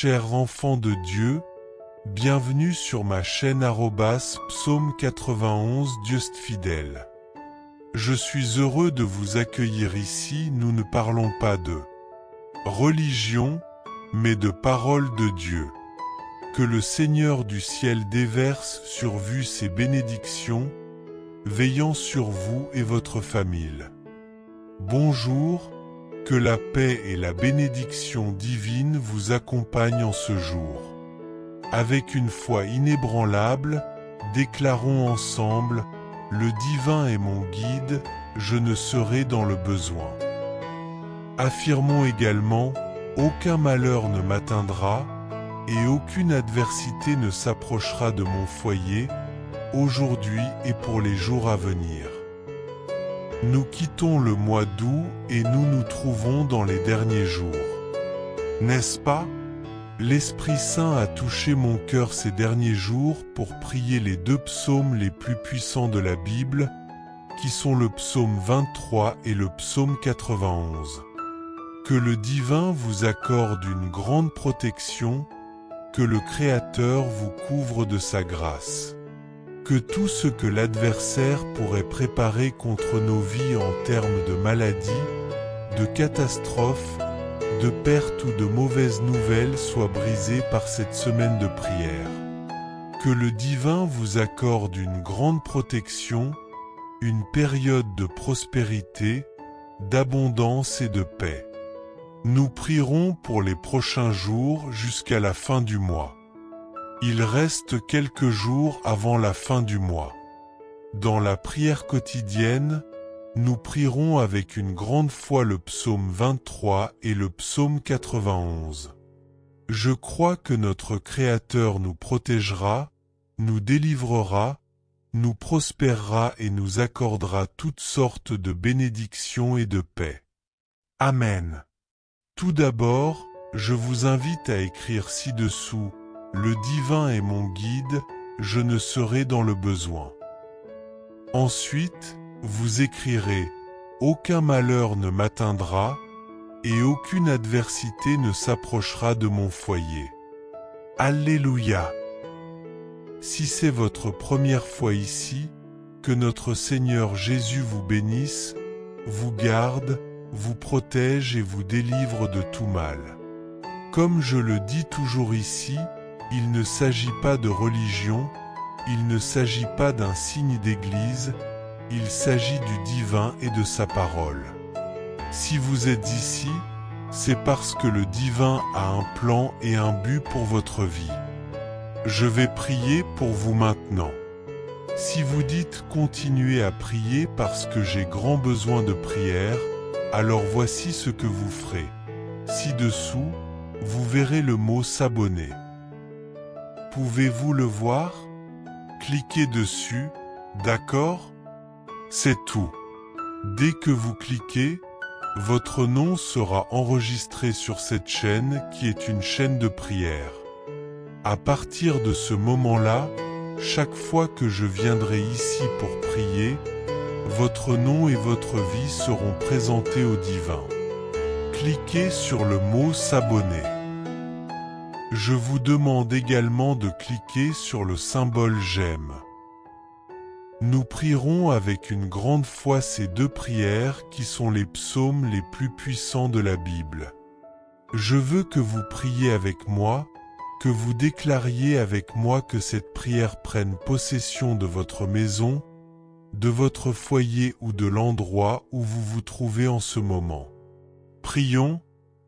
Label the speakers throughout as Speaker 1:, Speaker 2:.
Speaker 1: Chers enfants de Dieu, bienvenue sur ma chaîne Psaume 91 Dieu fidèle. Je suis heureux de vous accueillir ici. Nous ne parlons pas de religion, mais de parole de Dieu. Que le Seigneur du ciel déverse sur vous ses bénédictions, veillant sur vous et votre famille. Bonjour, que la paix et la bénédiction divine vous accompagnent en ce jour. Avec une foi inébranlable, déclarons ensemble: le divin est mon guide, je ne serai dans le besoin. Affirmons également: aucun malheur ne m'atteindra, et aucune adversité ne s'approchera de mon foyer, aujourd'hui et pour les jours à venir. Nous quittons le mois d'août et nous nous trouvons dans les derniers jours. N'est-ce pas? L'Esprit Saint a touché mon cœur ces derniers jours pour prier les deux psaumes les plus puissants de la Bible, qui sont le psaume 23 et le psaume 91. Que le divin vous accorde une grande protection, que le Créateur vous couvre de sa grâce. Que tout ce que l'adversaire pourrait préparer contre nos vies en termes de maladies, de catastrophes, de pertes ou de mauvaises nouvelles soit brisé par cette semaine de prière. Que le divin vous accorde une grande protection, une période de prospérité, d'abondance et de paix. Nous prierons pour les prochains jours jusqu'à la fin du mois. Il reste quelques jours avant la fin du mois. Dans la prière quotidienne, nous prierons avec une grande foi le psaume 23 et le psaume 91. Je crois que notre Créateur nous protégera, nous délivrera, nous prospérera et nous accordera toutes sortes de bénédictions et de paix. Amen. Tout d'abord, je vous invite à écrire ci-dessous: le divin est mon guide, je ne serai dans le besoin. Ensuite, vous écrirez: aucun malheur ne m'atteindra, et aucune adversité ne s'approchera de mon foyer. Alléluia! Si c'est votre première fois ici, que notre Seigneur Jésus vous bénisse, vous garde, vous protège et vous délivre de tout mal. Comme je le dis toujours ici, il ne s'agit pas de religion, il ne s'agit pas d'un signe d'église, il s'agit du divin et de sa parole. Si vous êtes ici, c'est parce que le divin a un plan et un but pour votre vie. Je vais prier pour vous maintenant. Si vous dites continuez à prier parce que j'ai grand besoin de prière, alors voici ce que vous ferez. Ci-dessous, vous verrez le mot s'abonner. Pouvez-vous le voir? Cliquez dessus, d'accord? C'est tout. Dès que vous cliquez, votre nom sera enregistré sur cette chaîne qui est une chaîne de prière. À partir de ce moment-là, chaque fois que je viendrai ici pour prier, votre nom et votre vie seront présentés au divin. Cliquez sur le mot s'abonner. Je vous demande également de cliquer sur le symbole j'aime. Nous prierons avec une grande foi ces deux prières qui sont les psaumes les plus puissants de la Bible. Je veux que vous priez avec moi, que vous déclariez avec moi que cette prière prenne possession de votre maison, de votre foyer ou de l'endroit où vous vous trouvez en ce moment. Prions,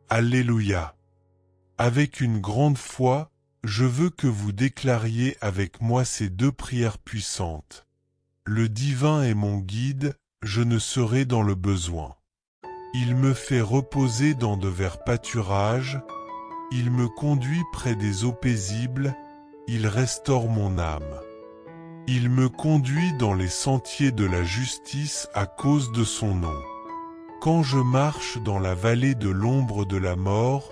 Speaker 1: Alléluia. Avec une grande foi, je veux que vous déclariez avec moi ces deux prières puissantes. Le divin est mon guide, je ne serai dans le besoin. Il me fait reposer dans de verts pâturages, il me conduit près des eaux paisibles, il restaure mon âme. Il me conduit dans les sentiers de la justice à cause de son nom. Quand je marche dans la vallée de l'ombre de la mort,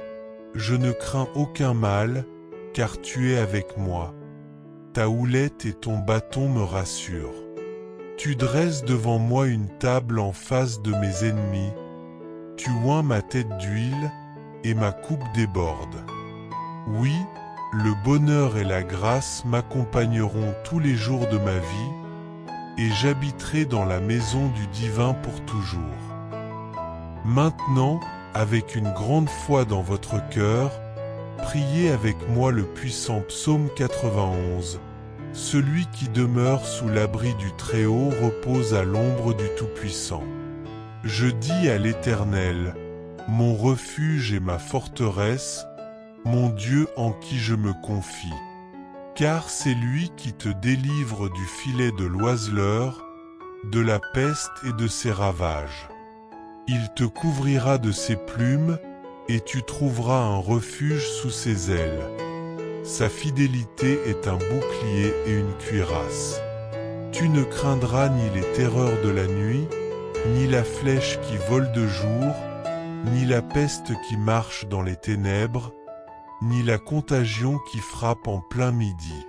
Speaker 1: je ne crains aucun mal, car tu es avec moi. Ta houlette et ton bâton me rassurent. Tu dresses devant moi une table en face de mes ennemis. Tu oins ma tête d'huile, et ma coupe déborde. Oui, le bonheur et la grâce m'accompagneront tous les jours de ma vie, et j'habiterai dans la maison du divin pour toujours. Maintenant, avec une grande foi dans votre cœur, priez avec moi le puissant psaume 91. Celui qui demeure sous l'abri du Très-Haut repose à l'ombre du Tout-Puissant. Je dis à l'Éternel, mon refuge et ma forteresse, mon Dieu en qui je me confie. Car c'est lui qui te délivre du filet de l'oiseleur, de la peste et de ses ravages. Il te couvrira de ses plumes, et tu trouveras un refuge sous ses ailes. Sa fidélité est un bouclier et une cuirasse. Tu ne craindras ni les terreurs de la nuit, ni la flèche qui vole de jour, ni la peste qui marche dans les ténèbres, ni la contagion qui frappe en plein midi.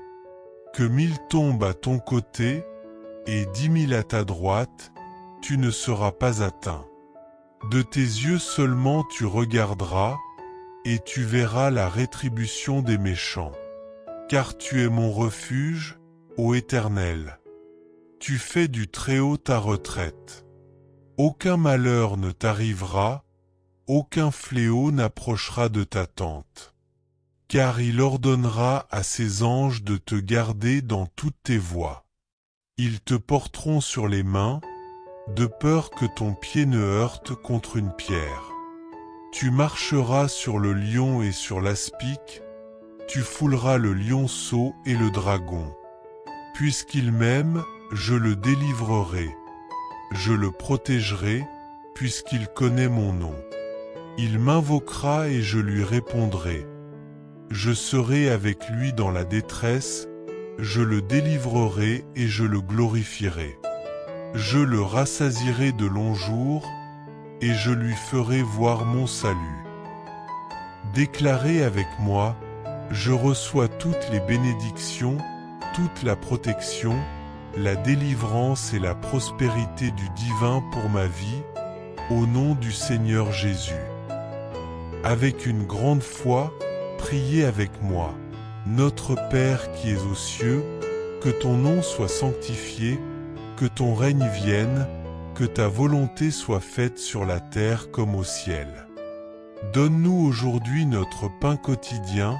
Speaker 1: Que 1000 tombent à ton côté, et 10 000 à ta droite, tu ne seras pas atteint. De tes yeux seulement tu regarderas, et tu verras la rétribution des méchants. Car tu es mon refuge, ô Éternel. Tu fais du Très-Haut ta retraite. Aucun malheur ne t'arrivera, aucun fléau n'approchera de ta tente. Car il ordonnera à ses anges de te garder dans toutes tes voies. Ils te porteront sur les mains, de peur que ton pied ne heurte contre une pierre. Tu marcheras sur le lion et sur l'aspic, tu fouleras le lionceau et le dragon. Puisqu'il m'aime, je le délivrerai. Je le protégerai, puisqu'il connaît mon nom. Il m'invoquera et je lui répondrai. Je serai avec lui dans la détresse, je le délivrerai et je le glorifierai. Je le rassasierai de longs jours, et je lui ferai voir mon salut. Déclarez avec moi, je reçois toutes les bénédictions, toute la protection, la délivrance et la prospérité du divin pour ma vie, au nom du Seigneur Jésus. Avec une grande foi, priez avec moi. Notre Père qui es aux cieux, que ton nom soit sanctifié, que ton règne vienne, que ta volonté soit faite sur la terre comme au ciel. Donne-nous aujourd'hui notre pain quotidien,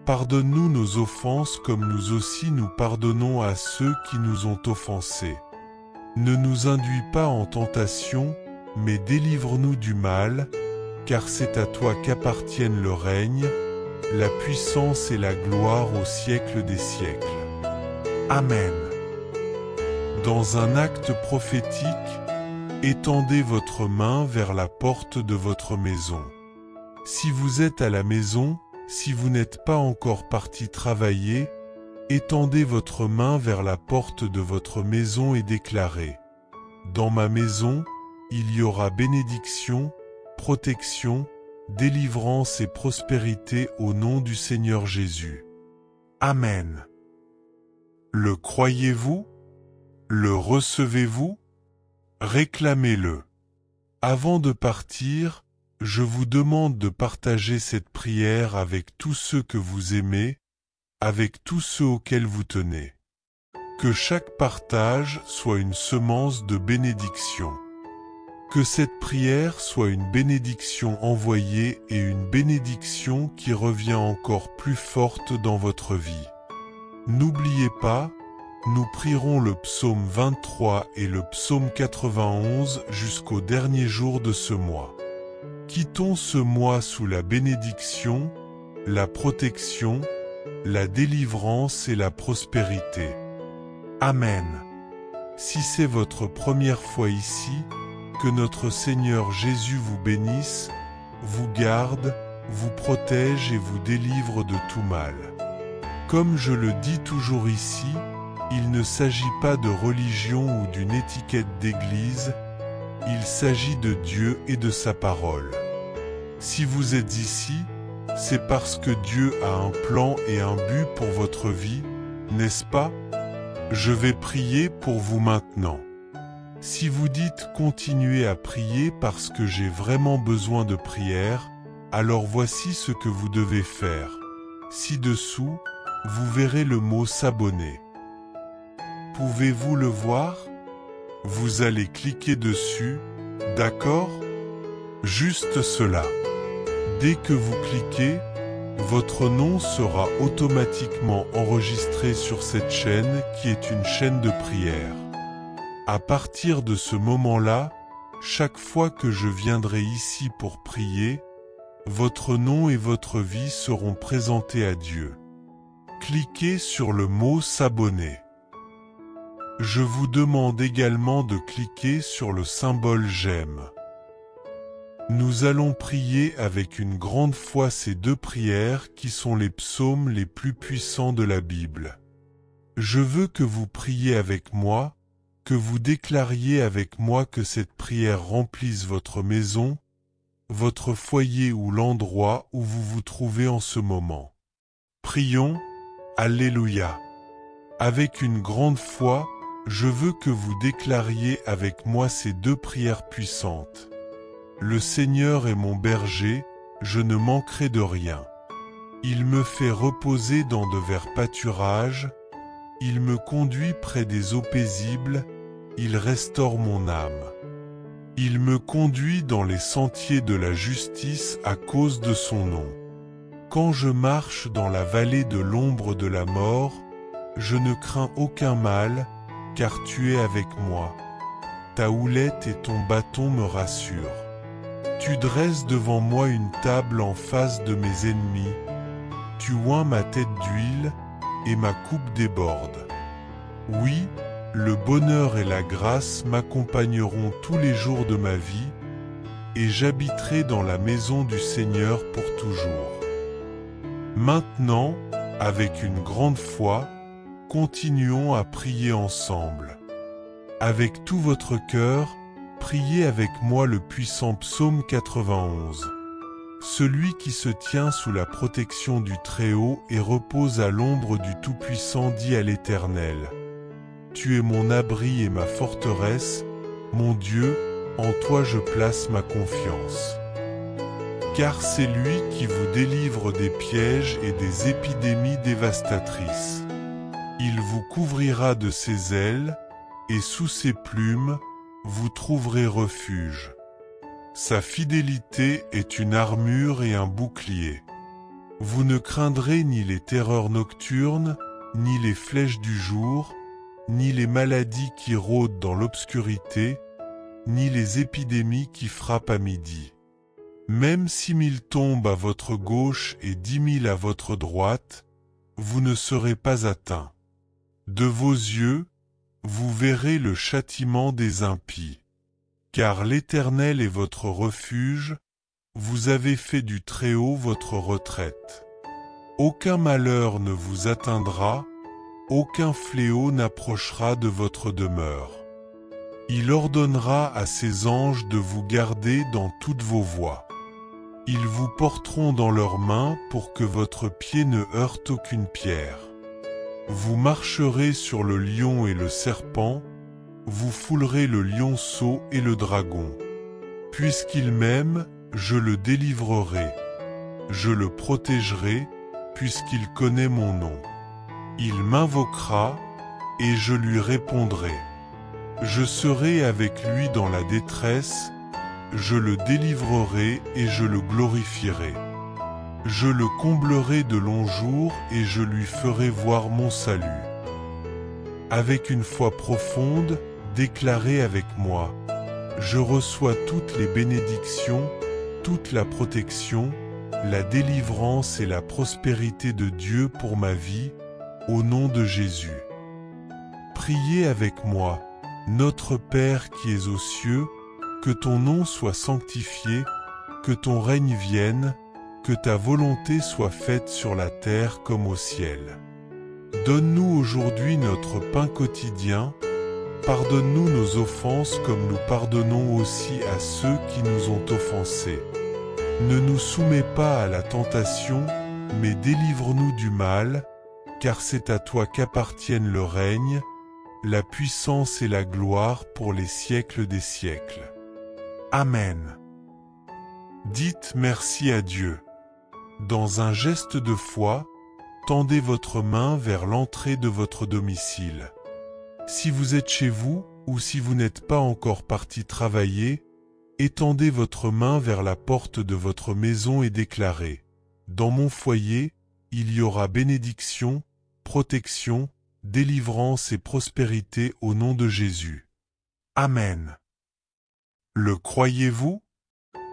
Speaker 1: pardonne-nous nos offenses comme nous aussi nous pardonnons à ceux qui nous ont offensés. Ne nous induis pas en tentation, mais délivre-nous du mal, car c'est à toi qu'appartiennent le règne, la puissance et la gloire au siècle des siècles. Amen. Dans un acte prophétique, étendez votre main vers la porte de votre maison. Si vous êtes à la maison, si vous n'êtes pas encore parti travailler, étendez votre main vers la porte de votre maison et déclarez : dans ma maison, il y aura bénédiction, protection, délivrance et prospérité au nom du Seigneur Jésus. Amen. Le croyez-vous ? Le recevez-vous ? Réclamez-le. Avant de partir, je vous demande de partager cette prière avec tous ceux que vous aimez, avec tous ceux auxquels vous tenez. Que chaque partage soit une semence de bénédiction. Que cette prière soit une bénédiction envoyée et une bénédiction qui revient encore plus forte dans votre vie. N'oubliez pas, nous prierons le psaume 23 et le psaume 91 jusqu'au dernier jour de ce mois. Quittons ce mois sous la bénédiction, la protection, la délivrance et la prospérité. Amen. Si c'est votre première fois ici, que notre Seigneur Jésus vous bénisse, vous garde, vous protège et vous délivre de tout mal. Comme je le dis toujours ici, il ne s'agit pas de religion ou d'une étiquette d'église, il s'agit de Dieu et de sa parole. Si vous êtes ici, c'est parce que Dieu a un plan et un but pour votre vie, n'est-ce pas ? Je vais prier pour vous maintenant. Si vous dites continuez à prier parce que j'ai vraiment besoin de prière, alors voici ce que vous devez faire. Ci-dessous, vous verrez le mot s'abonner. Pouvez-vous le voir? Vous allez cliquer dessus, d'accord? Juste cela. Dès que vous cliquez, votre nom sera automatiquement enregistré sur cette chaîne qui est une chaîne de prière. À partir de ce moment-là, chaque fois que je viendrai ici pour prier, votre nom et votre vie seront présentés à Dieu. Cliquez sur le mot s'abonner. Je vous demande également de cliquer sur le symbole j'aime. Nous allons prier avec une grande foi ces deux prières qui sont les psaumes les plus puissants de la Bible. Je veux que vous priez avec moi, que vous déclariez avec moi que cette prière remplisse votre maison, votre foyer ou l'endroit où vous vous trouvez en ce moment. Prions, Alléluia. Avec une grande foi, je veux que vous déclariez avec moi ces deux prières puissantes. Le Seigneur est mon berger, je ne manquerai de rien. Il me fait reposer dans de verts pâturages, il me conduit près des eaux paisibles, il restaure mon âme. Il me conduit dans les sentiers de la justice à cause de son nom. Quand je marche dans la vallée de l'ombre de la mort, je ne crains aucun mal, car tu es avec moi. Ta houlette et ton bâton me rassurent. Tu dresses devant moi une table en face de mes ennemis. Tu oins ma tête d'huile, et ma coupe déborde. Oui, le bonheur et la grâce m'accompagneront tous les jours de ma vie, et j'habiterai dans la maison du Seigneur pour toujours. Maintenant, avec une grande foi, continuons à prier ensemble. Avec tout votre cœur, priez avec moi le puissant psaume 91. Celui qui se tient sous la protection du Très-Haut et repose à l'ombre du Tout-Puissant dit à l'Éternel: Tu es mon abri et ma forteresse, mon Dieu, en toi je place ma confiance. Car c'est lui qui vous délivre des pièges et des épidémies dévastatrices. Il vous couvrira de ses ailes, et sous ses plumes, vous trouverez refuge. Sa fidélité est une armure et un bouclier. Vous ne craindrez ni les terreurs nocturnes, ni les flèches du jour, ni les maladies qui rôdent dans l'obscurité, ni les épidémies qui frappent à midi. Même 6 000 tombent à votre gauche et 10 000 à votre droite, vous ne serez pas atteints. De vos yeux, vous verrez le châtiment des impies. Car l'Éternel est votre refuge, vous avez fait du Très-Haut votre retraite. Aucun malheur ne vous atteindra, aucun fléau n'approchera de votre demeure. Il ordonnera à ses anges de vous garder dans toutes vos voies. Ils vous porteront dans leurs mains pour que votre pied ne heurte aucune pierre. Vous marcherez sur le lion et le serpent, vous foulerez le lionceau et le dragon. Puisqu'il m'aime, je le délivrerai. Je le protégerai, puisqu'il connaît mon nom. Il m'invoquera, et je lui répondrai. Je serai avec lui dans la détresse, je le délivrerai et je le glorifierai. Je le comblerai de longs jours et je lui ferai voir mon salut. Avec une foi profonde, déclarez avec moi: je reçois toutes les bénédictions, toute la protection, la délivrance et la prospérité de Dieu pour ma vie, au nom de Jésus. Priez avec moi: Notre Père qui es aux cieux, que ton nom soit sanctifié, que ton règne vienne, que ta volonté soit faite sur la terre comme au ciel. Donne-nous aujourd'hui notre pain quotidien, pardonne-nous nos offenses comme nous pardonnons aussi à ceux qui nous ont offensés. Ne nous soumets pas à la tentation, mais délivre-nous du mal, car c'est à toi qu'appartiennent le règne, la puissance et la gloire pour les siècles des siècles. Amen. Dites merci à Dieu. Dans un geste de foi, tendez votre main vers l'entrée de votre domicile. Si vous êtes chez vous, ou si vous n'êtes pas encore parti travailler, étendez votre main vers la porte de votre maison et déclarez : dans mon foyer, il y aura bénédiction, protection, délivrance et prospérité au nom de Jésus. Amen. Le croyez-vous?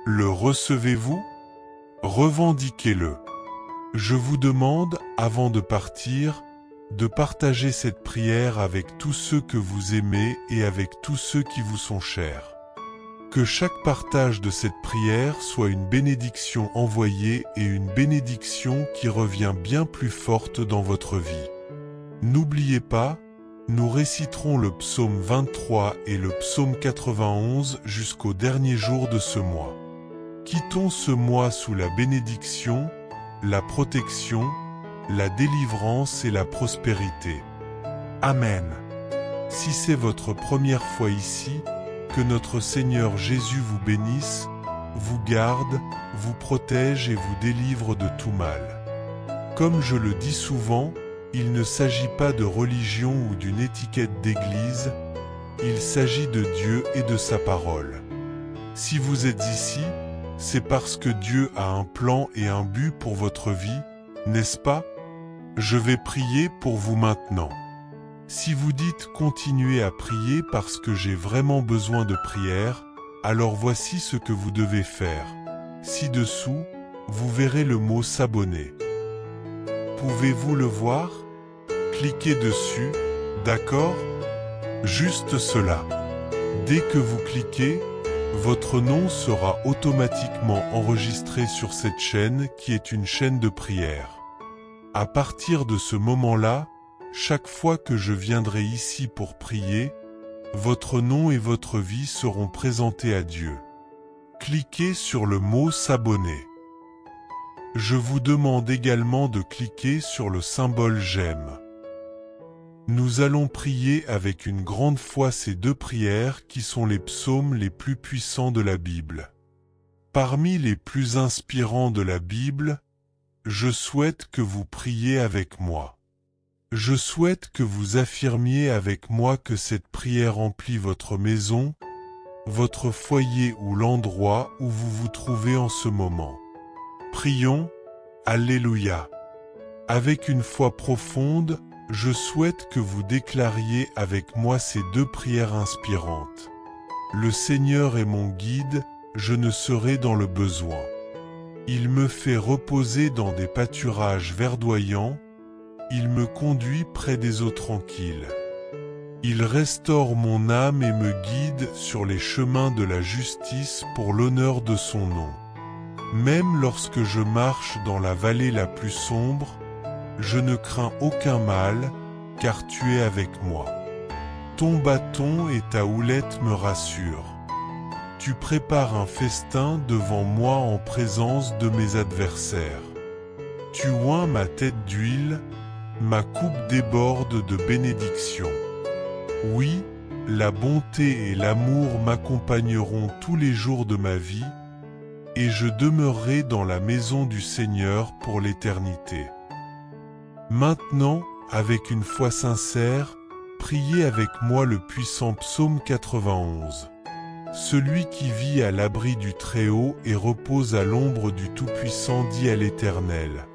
Speaker 1: Le recevez-vous? Revendiquez-le. Je vous demande, avant de partir, de partager cette prière avec tous ceux que vous aimez et avec tous ceux qui vous sont chers. Que chaque partage de cette prière soit une bénédiction envoyée et une bénédiction qui revient bien plus forte dans votre vie. N'oubliez pas, nous réciterons le psaume 23 et le psaume 91 jusqu'au dernier jour de ce mois. Quittons ce mois sous la bénédiction, la protection, la délivrance et la prospérité. Amen. Si c'est votre première fois ici, que notre Seigneur Jésus vous bénisse, vous garde, vous protège et vous délivre de tout mal. Comme je le dis souvent, il ne s'agit pas de religion ou d'une étiquette d'église, il s'agit de Dieu et de sa parole. Si vous êtes ici, c'est parce que Dieu a un plan et un but pour votre vie, n'est-ce pas? Je vais prier pour vous maintenant. Si vous dites continuez à prier parce que j'ai vraiment besoin de prière, alors voici ce que vous devez faire. Ci-dessous, vous verrez le mot s'abonner. Pouvez-vous le voir? Cliquez dessus, d'accord? Juste cela. Dès que vous cliquez, votre nom sera automatiquement enregistré sur cette chaîne qui est une chaîne de prière. À partir de ce moment-là, chaque fois que je viendrai ici pour prier, votre nom et votre vie seront présentés à Dieu. Cliquez sur le mot s'abonner. Je vous demande également de cliquer sur le symbole j'aime. Nous allons prier avec une grande foi ces deux prières qui sont les psaumes les plus puissants de la Bible. Parmi les plus inspirants de la Bible, je souhaite que vous priez avec moi. Je souhaite que vous affirmiez avec moi que cette prière emplit votre maison, votre foyer ou l'endroit où vous vous trouvez en ce moment. Prions, Alléluia. Avec une foi profonde, je souhaite que vous déclariez avec moi ces deux prières inspirantes. Le Seigneur est mon guide, je ne serai dans le besoin. Il me fait reposer dans des pâturages verdoyants, il me conduit près des eaux tranquilles. Il restaure mon âme et me guide sur les chemins de la justice pour l'honneur de son nom. Même lorsque je marche dans la vallée la plus sombre, je ne crains aucun mal, car tu es avec moi. Ton bâton et ta houlette me rassurent. Tu prépares un festin devant moi en présence de mes adversaires. Tu oins ma tête d'huile, ma coupe déborde de bénédictions. Oui, la bonté et l'amour m'accompagneront tous les jours de ma vie, et je demeurerai dans la maison du Seigneur pour l'éternité. Maintenant, avec une foi sincère, priez avec moi le puissant psaume 91. Celui qui vit à l'abri du Très-Haut et repose à l'ombre du Tout-Puissant dit à l'Éternel :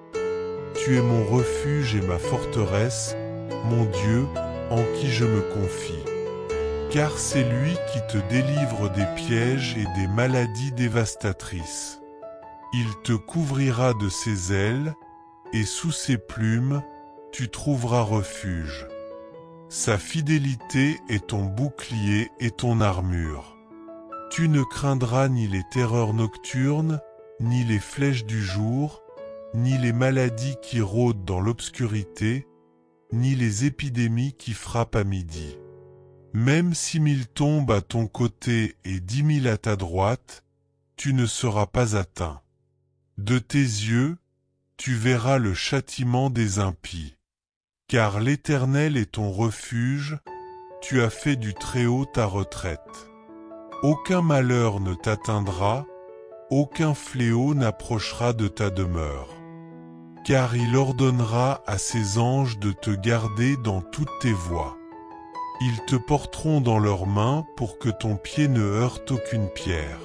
Speaker 1: Tu es mon refuge et ma forteresse, mon Dieu, en qui je me confie. Car c'est lui qui te délivre des pièges et des maladies dévastatrices. Il te couvrira de ses ailes, et sous ses plumes, tu trouveras refuge. Sa fidélité est ton bouclier et ton armure. Tu ne craindras ni les terreurs nocturnes, ni les flèches du jour, ni les maladies qui rôdent dans l'obscurité, ni les épidémies qui frappent à midi. Même 6 000 tombent à ton côté et 10 000 à ta droite, tu ne seras pas atteint. De tes yeux, tu verras le châtiment des impies. Car l'Éternel est ton refuge, tu as fait du Très-Haut ta retraite. Aucun malheur ne t'atteindra, aucun fléau n'approchera de ta demeure. car il ordonnera à ses anges de te garder dans toutes tes voies. Ils te porteront dans leurs mains pour que ton pied ne heurte aucune pierre.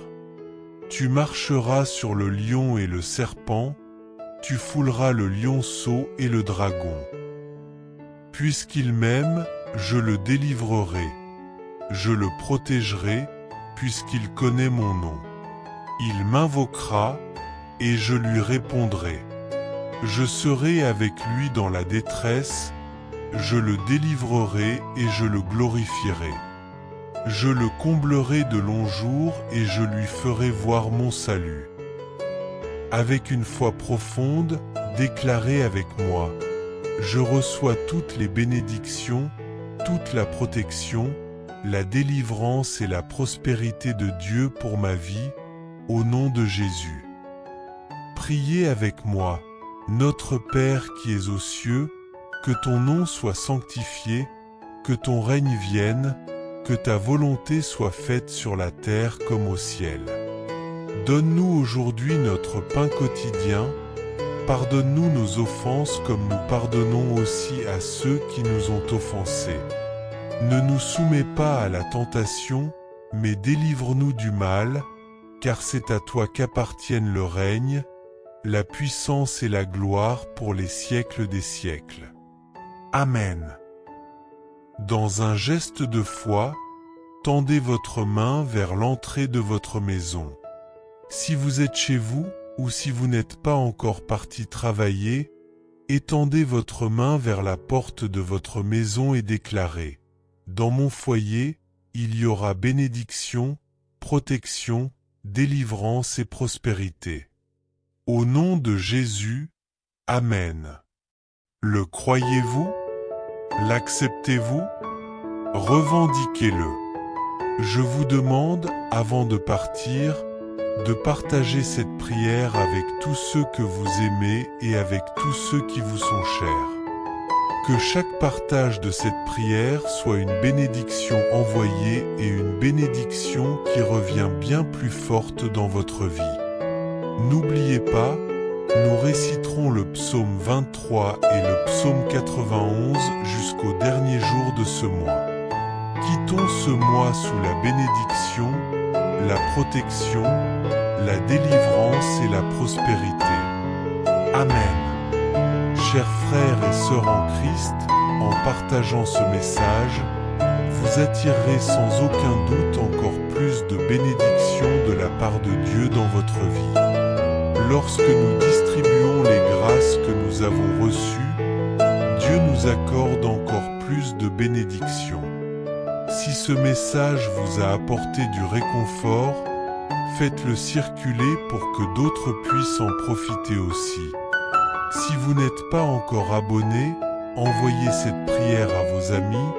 Speaker 1: Tu marcheras sur le lion et le serpent, tu fouleras le lionceau et le dragon. Puisqu'il m'aime, je le délivrerai. Je le protégerai, puisqu'il connaît mon nom. Il m'invoquera, et je lui répondrai. Je serai avec lui dans la détresse, je le délivrerai et je le glorifierai. Je le comblerai de longs jours et je lui ferai voir mon salut. Avec une foi profonde, déclarez avec moi. Je reçois toutes les bénédictions, toute la protection, la délivrance et la prospérité de Dieu pour ma vie, au nom de Jésus. Priez avec moi. Notre Père qui es aux cieux, que ton nom soit sanctifié, que ton règne vienne, que ta volonté soit faite sur la terre comme au ciel. Donne-nous aujourd'hui notre pain quotidien, pardonne-nous nos offenses comme nous pardonnons aussi à ceux qui nous ont offensés. Ne nous soumets pas à la tentation, mais délivre-nous du mal, car c'est à toi qu'appartiennent le règne, la puissance et la gloire pour les siècles des siècles. Amen. Dans un geste de foi, tendez votre main vers l'entrée de votre maison. Si vous êtes chez vous, ou si vous n'êtes pas encore parti travailler, étendez votre main vers la porte de votre maison et déclarez : dans mon foyer, il y aura bénédiction, protection, délivrance et prospérité. Au nom de Jésus, Amen. Le croyez-vous? L'acceptez-vous? Revendiquez-le. Je vous demande, avant de partir, de partager cette prière avec tous ceux que vous aimez et avec tous ceux qui vous sont chers. Que chaque partage de cette prière soit une bénédiction envoyée et une bénédiction qui revient bien plus forte dans votre vie. N'oubliez pas, nous réciterons le psaume 23 et le psaume 91 jusqu'au dernier jour de ce mois. Quittons ce mois sous la bénédiction, la protection, la délivrance et la prospérité. Amen. Chers frères et sœurs en Christ, en partageant ce message, vous attirerez sans aucun doute encore plus de bénédictions de la part de Dieu dans votre vie. Lorsque nous distribuons les grâces que nous avons reçues, Dieu nous accorde encore plus de bénédictions. Si ce message vous a apporté du réconfort, faites-le circuler pour que d'autres puissent en profiter aussi. Si vous n'êtes pas encore abonné, envoyez cette prière à vos amis,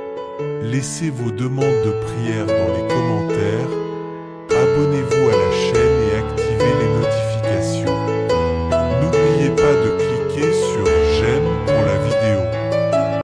Speaker 1: laissez vos demandes de prière dans les commentaires, abonnez-vous à la